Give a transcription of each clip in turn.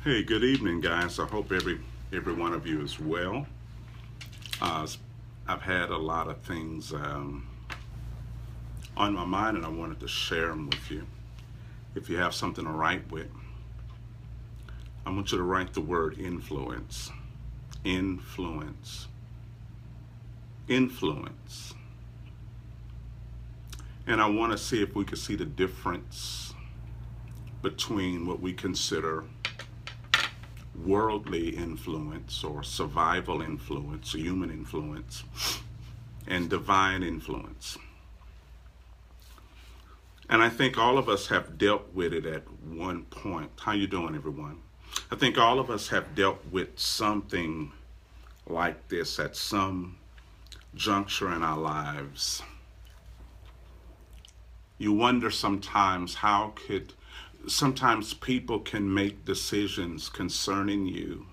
Hey, good evening, guys. I hope every one of you is well. Uh, I've had a lot of things on my mind, and I wanted to share them with you. If you have something to write with, I want you to write the word influence. Influence. Influence. And I want to see if we can see the difference between what we consider worldly influence or survival influence, human influence, and divine influence. And I think all of us have dealt with it at one point. How you doing, everyone? I think all of us have dealt with something like this at some juncture in our lives. You wonder sometimes sometimes people can make decisions concerning you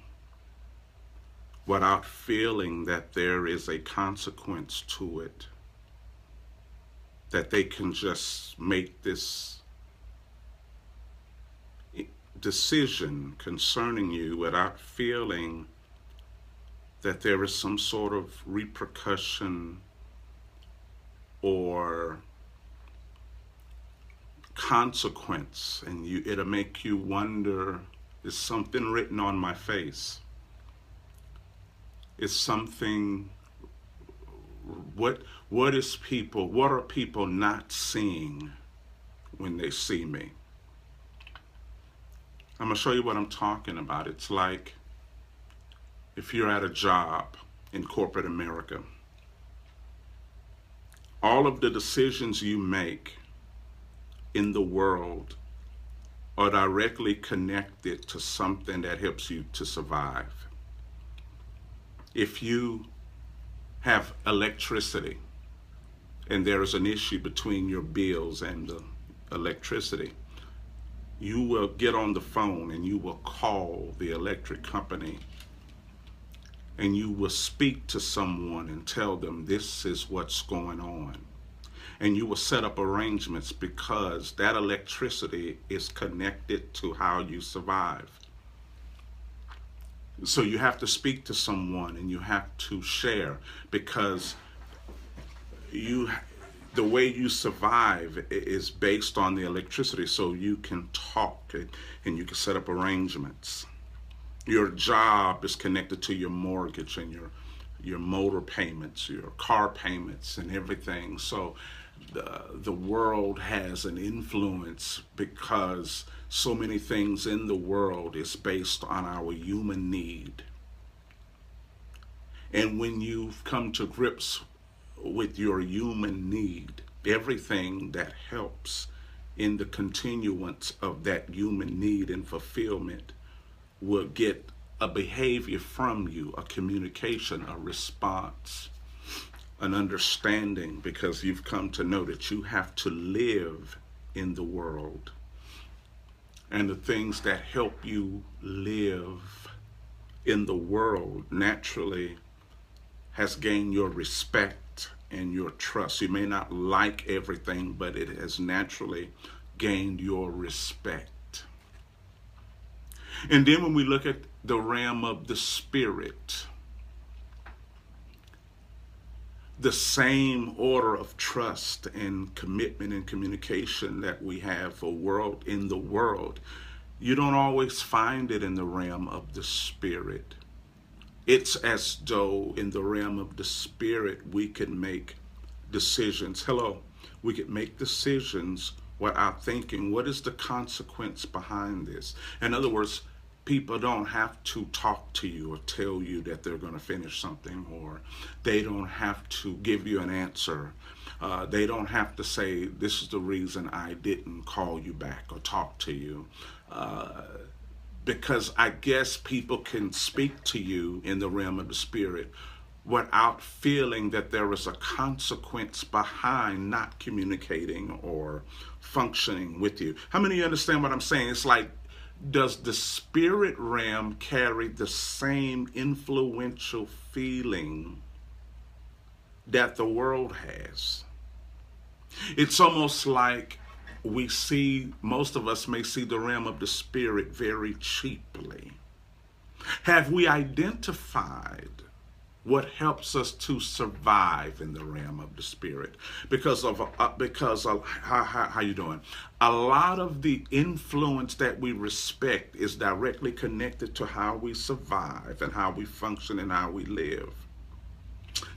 without feeling that there is a consequence to it, that they can just make this decision concerning you without feeling that there is some sort of repercussion or consequence, and it'll make you wonder, is something written on my face? Is something what are people not seeing when they see me? I'm gonna show you what I'm talking about. It's like if you're at a job in corporate America, all of the decisions you make in the world are directly connected to something that helps you to survive. If you have electricity and there is an issue between your bills and the electricity, you will get on the phone and you will call the electric company and you will speak to someone and tell them this is what's going on. And you will set up arrangements because that electricity is connected to how you survive. So you have to speak to someone and you have to share because the way you survive is based on the electricity, so you can talk and you can set up arrangements. Your job is connected to your mortgage and your motor payments, your car payments and everything. So the world has an influence because so many things in the world is based on our human need. And when you've come to grips with your human need, everything that helps in the continuance of that human need and fulfillment will get a behavior from you, a communication, a response, an understanding, because you've come to know that you have to live in the world. And the things that help you live in the world naturally has gained your respect and your trust. You may not like everything, but it has naturally gained your respect. And then when we look at the realm of the spirit, the same order of trust and commitment and communication that we have in the world, you don't always find it in the realm of the spirit. It's as though in the realm of the spirit we can make decisions. We can make decisions without thinking, what is the consequence behind this? In other words, people don't have to talk to you or tell you that they're going to finish something, or they don't have to give you an answer. They don't have to say, this is the reason I didn't call you back or talk to you. Because I guess people can speak to you in the realm of the spirit without feeling that there is a consequence behind not communicating or functioning with you. How many of you understand what I'm saying? It's like, does the spirit realm carry the same influential feeling that the world has? It's almost like we see, most of us may see the realm of the spirit very cheaply. Have we identified what helps us to survive in the realm of the spirit? Because of how you doing? A lot of the influence that we respect is directly connected to how we survive and how we function and how we live,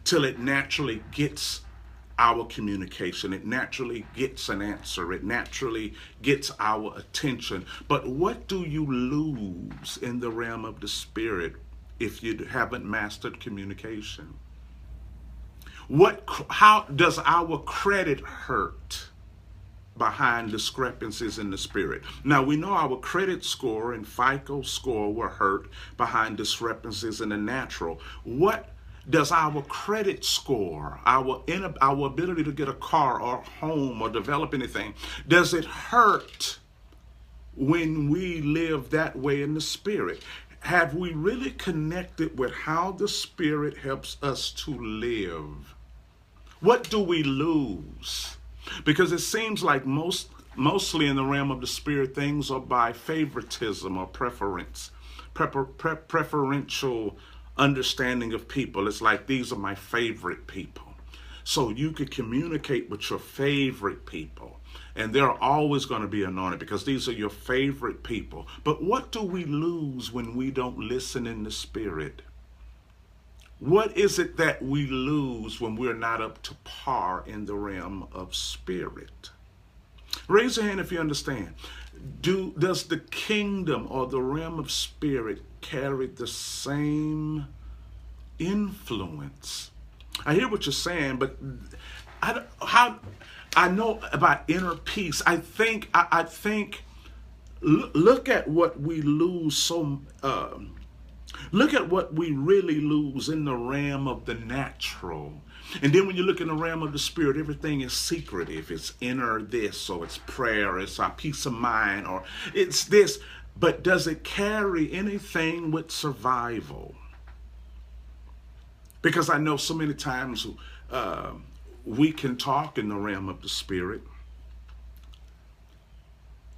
till it naturally gets our communication. It naturally gets an answer. It naturally gets our attention. But what do you lose in the realm of the spirit if you haven't mastered communication? How does our credit hurt behind discrepancies in the spirit? Now, we know our credit score and FICO score were hurt behind discrepancies in the natural. What does our credit score, our ability to get a car or a home or develop anything, does it hurt when we live that way in the spirit? Have we really connected with how the spirit helps us to live? What do we lose? Because it seems like mostly in the realm of the spirit, things are by favoritism or preferential understanding of people. It's like, these are my favorite people. So you could communicate with your favorite people, and they're always going to be anointed because these are your favorite people. But what do we lose when we don't listen in the spirit? What is it that we lose when we're not up to par in the realm of spirit? Raise your hand if you understand. Does the kingdom or the realm of spirit carry the same influence? I hear what you're saying, but I know about inner peace. I think look at what we lose. Look at what we really lose in the realm of the natural. And then when you look in the realm of the spirit, everything is secretive. It's inner this, or it's prayer, it's our peace of mind, or it's this. But does it carry anything with survival? Because I know so many times we can talk in the realm of the spirit,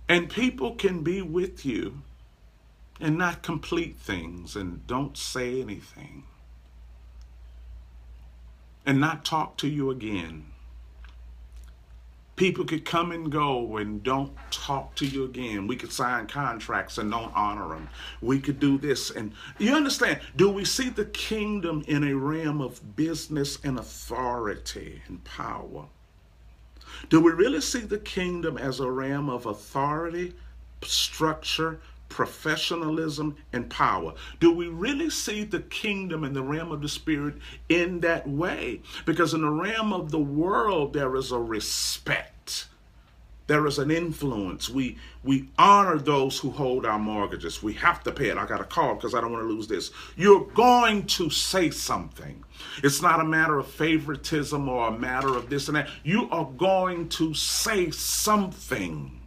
and people can be with you and not complete things and don't say anything and not talk to you again. People could come and go and don't talk to you again. We could sign contracts and don't honor them. We could do this. And you understand, do we see the kingdom in a realm of business and authority and power? Do we really see the kingdom as a realm of authority, structure, professionalism, and power? Do we really see the kingdom in the realm of the spirit in that way? Because in the realm of the world, there is a respect. There is an influence. We honor those who hold our mortgages. We have to pay it. I got to call because I don't want to lose this. You're going to say something. It's not a matter of favoritism or a matter of this and that. You are going to say something,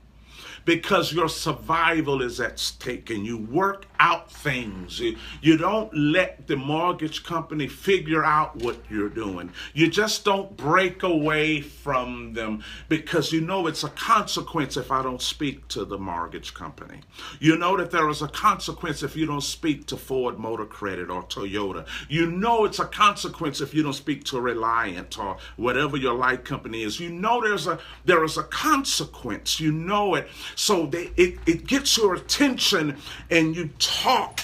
because your survival is at stake, and you work out things. You don't let the mortgage company figure out what you're doing. You just don't break away from them, because you know it's a consequence if I don't speak to the mortgage company. You know that there is a consequence if you don't speak to Ford Motor Credit or Toyota. You know it's a consequence if you don't speak to Reliant or whatever your light company is. You know there is a consequence. You know it. So it gets your attention, and you talk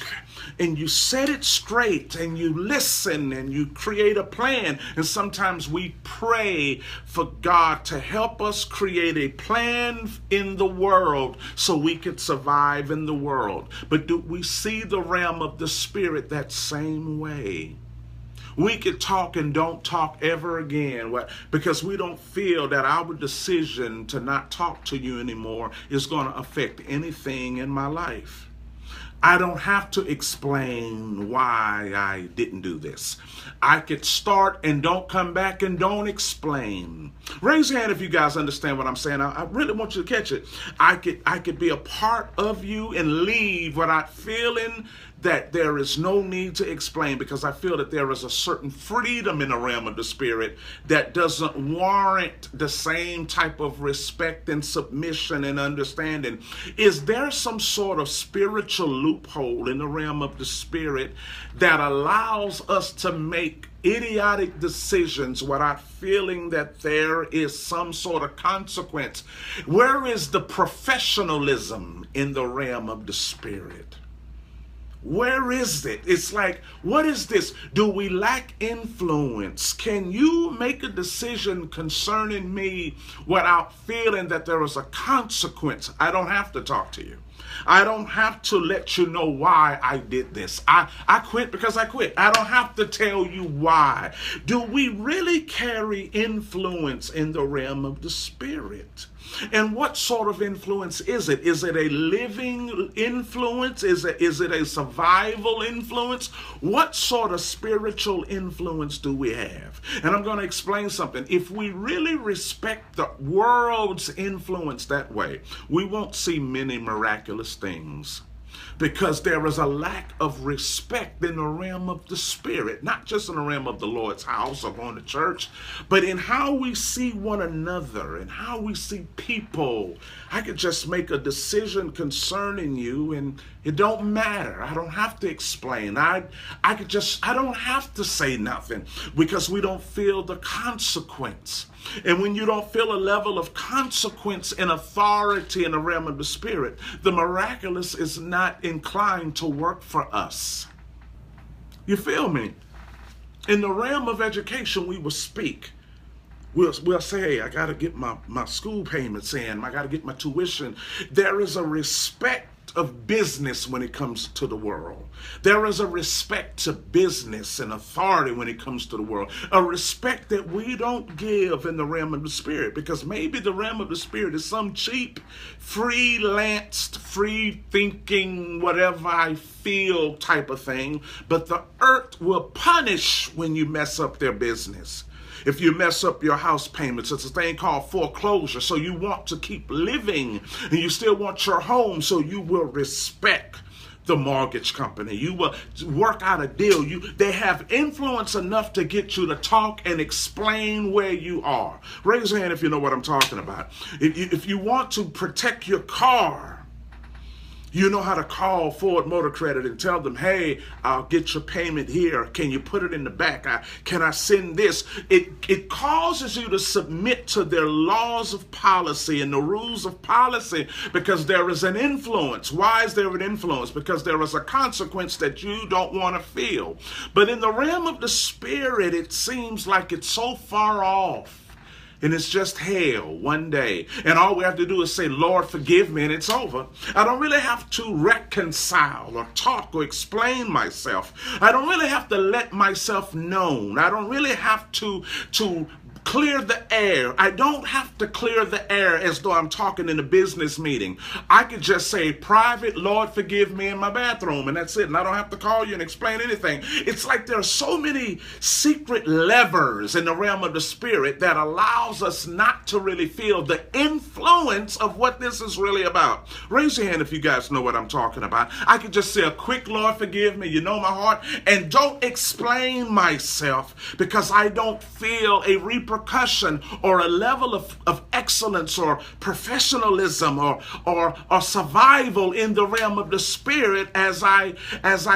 and you set it straight and you listen and you create a plan. And sometimes we pray for God to help us create a plan in the world so we could survive in the world. But do we see the realm of the spirit that same way? We could talk and don't talk ever again because we don't feel that our decision to not talk to you anymore is going to affect anything in my life. I don't have to explain why I didn't do this. I could start and don't come back and don't explain. Raise your hand if you guys understand what I'm saying. I really want you to catch it. I could be a part of you and leave without feeling that there is no need to explain, because I feel that there is a certain freedom in the realm of the spirit that doesn't warrant the same type of respect and submission and understanding. Is there some sort of spiritual loophole in the realm of the spirit that allows us to make idiotic decisions without feeling that there is some sort of consequence? Where is the professionalism in the realm of the spirit? Where is it? It's like, what is this? Do we lack influence? Can you make a decision concerning me without feeling that there is a consequence? I don't have to talk to you. I don't have to let you know why I did this. I quit because I quit. I don't have to tell you why. Do we really carry influence in the realm of the spirit? And what sort of influence is it? Is it a living influence? Is it a survival influence? What sort of spiritual influence do we have? And I'm going to explain something. If we really respect the world's influence that way, we won't see many miraculous things, because there is a lack of respect in the realm of the spirit, not just in the realm of the Lord's house or going to church, but in how we see one another and how we see people. I could just make a decision concerning you and it don't matter. I don't have to explain. I don't have to say nothing, because we don't feel the consequence. And when you don't feel a level of consequence and authority in the realm of the spirit, the miraculous is not inclined to work for us. You feel me? In the realm of education, we will speak. We'll say, hey, I got to get my school payments in. I got to get my tuition. There is a respect of business when it comes to the world. There is a respect to business and authority when it comes to the world. A respect that we don't give in the realm of the spirit, because maybe the realm of the spirit is some cheap, freelanced, free thinking, whatever I feel type of thing. But the earth will punish when you mess up their business. If you mess up your house payments, it's a thing called foreclosure. So you want to keep living and you still want your home, so you will respect the mortgage company. You will work out a deal. They have influence enough to get you to talk and explain where you are. Raise your hand if you know what I'm talking about. If you want to protect your car, you know how to call Ford Motor Credit and tell them, hey, I'll get your payment here. Can you put it in the back? Can I send this? It causes you to submit to their laws of policy and the rules of policy, because there is an influence. Why is there an influence? Because there is a consequence that you don't want to feel. But in the realm of the spirit, it seems like it's so far off. And it's just hell one day. And all we have to do is say, Lord, forgive me, and it's over. I don't really have to reconcile or talk or explain myself. I don't really have to let myself known. I don't really have to clear the air. I don't have to clear the air as though I'm talking in a business meeting. I could just say, private, Lord, forgive me, in my bathroom, and that's it. And I don't have to call you and explain anything. It's like there are so many secret levers in the realm of the spirit that allows us not to really feel the influence of what this is really about. Raise your hand if you guys know what I'm talking about. I could just say a quick, Lord, forgive me, you know my heart, and don't explain myself, because I don't feel a repercussion or a level of excellence or professionalism or survival in the realm of the spirit as I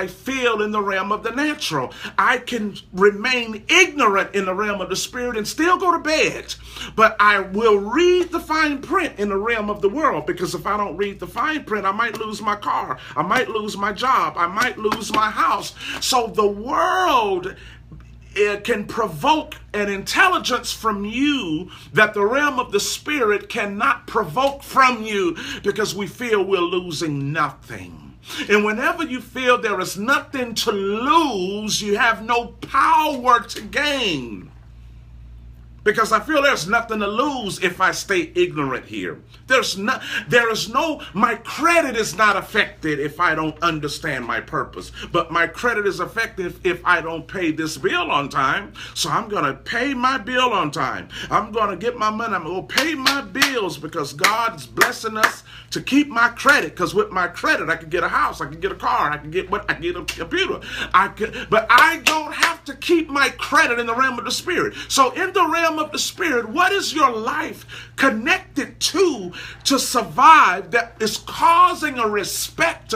feel in the realm of the natural. I can remain ignorant in the realm of the spirit and still go to bed, but I will read the fine print in the realm of the world, because if I don't read the fine print, I might lose my car, I might lose my job, I might lose my house. So the world, it can provoke an intelligence from you that the realm of the spirit cannot provoke from you, because we feel we're losing nothing. And whenever you feel there is nothing to lose, you have no power to gain. because I feel there's nothing to lose if I stay ignorant here. My credit is not affected if I don't understand my purpose, but my credit is affected if I don't pay this bill on time. So I'm going to pay my bill on time. I'm going to get my money. I'm going to pay my bills because God is blessing us to keep my credit, because with my credit, I can get a house, I can get a car, I can get a computer. But I don't have to keep my credit in the realm of the spirit. So in the realm of the spirit, what is your life connected to survive that is causing a respect to